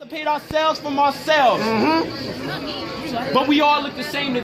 Paid ourselves from ourselves. But we all look the same.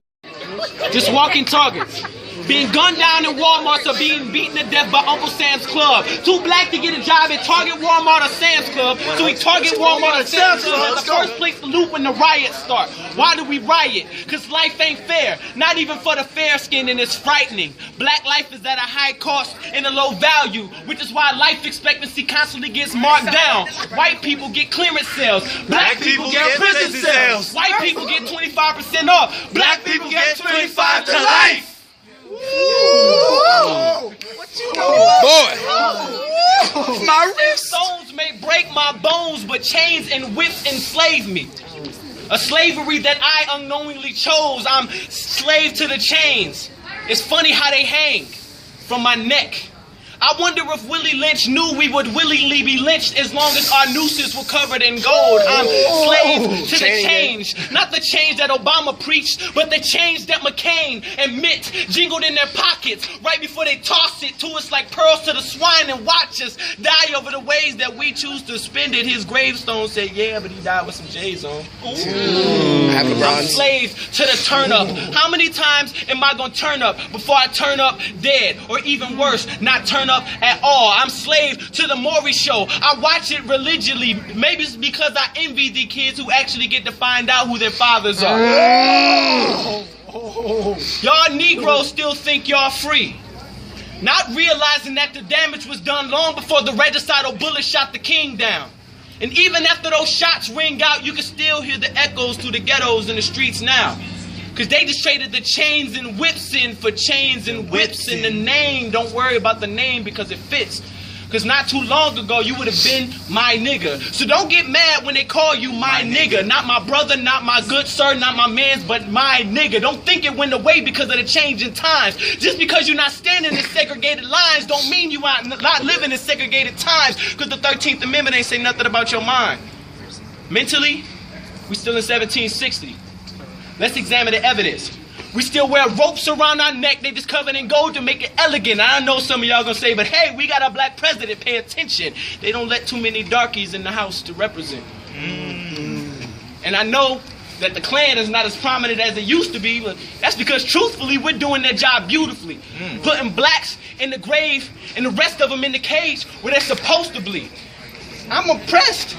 Just walking targets. Being gunned down in Walmart or being beaten to death by Uncle Sam's Club. Too black to get a job at Target, Walmart, or Sam's Club. So we target Walmart or Sam's Club as the first place to loot when the riots start. Why do we riot? Because life ain't fair. Not even for the fair-skinned, and it's frightening. Black life is at a high cost and a low value, which is why life expectancy constantly gets marked down. White people get clearance sales. Black people get prison cells. White people get 25% off. Black people get 25 to life. What you doing? Boy. My wrist. Stones may break my bones, but chains and whips enslave me. A slavery that I unknowingly chose. I'm slave to the chains. It's funny how they hang from my neck. I wonder if Willie Lynch knew we would willingly be lynched as long as our nooses were covered in gold. I'm slave to the change. Not the change that Obama preached, but the change that McCain and Mitt jingled in their pockets right before they tossed it to us like pearls to the swine and watch us die over the ways that we choose to spend it. His gravestone said, yeah, but he died with some J's on. I'm slave to the turn up. How many times am I going to turn up before I turn up dead? Or even worse, not turn up at all. I'm slave to the Maury show. I watch it religiously. Maybe it's because I envy the kids who actually get to find out who their fathers are. Y'all Negroes still think y'all free, not realizing that the damage was done long before the regicidal bullet shot the king down. And even after those shots ring out, you can still hear the echoes through the ghettos and the streets now. Because they just traded the chains and whips in for chains and whips in the name. Don't worry about the name because it fits. Because not too long ago, you would have been my nigga. So don't get mad when they call you my nigga. Not my brother, not my good sir, not my man's, but my nigga. Don't think it went away because of the change in times. Just because you're not standing in segregated lines don't mean you are not living in segregated times. Because the 13th Amendment ain't say nothing about your mind. Mentally, we still in 1760. Let's examine the evidence. We still wear ropes around our neck. They just covered in gold to make it elegant. I know some of y'all gonna say, but hey, we got a black president. Pay attention. They don't let too many darkies in the house to represent. And I know that the Klan is not as prominent as it used to be, but that's because truthfully, we're doing their job beautifully. Putting blacks in the grave and the rest of them in the cage where they're supposed to be. I'm oppressed.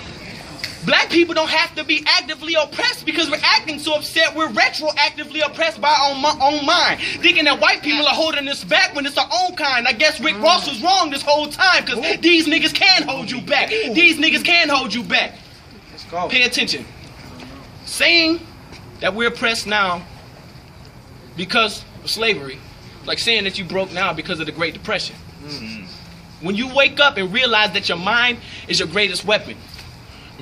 Black people don't have to be actively oppressed because we're acting so upset we're retroactively oppressed by our own mind. Thinking that white people are holding us back when it's our own kind. I guess Rick Ross was wrong this whole time because these niggas can hold you back. These niggas can hold you back. Let's go. Pay attention. Saying that we're oppressed now because of slavery, like saying that you broke now because of the Great Depression. When you wake up and realize that your mind is your greatest weapon,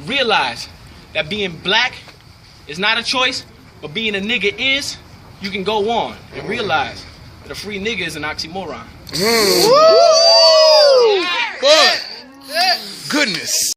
realize that being black is not a choice, but being a nigga is, you can go on and realize that a free nigga is an oxymoron. Boy, goodness.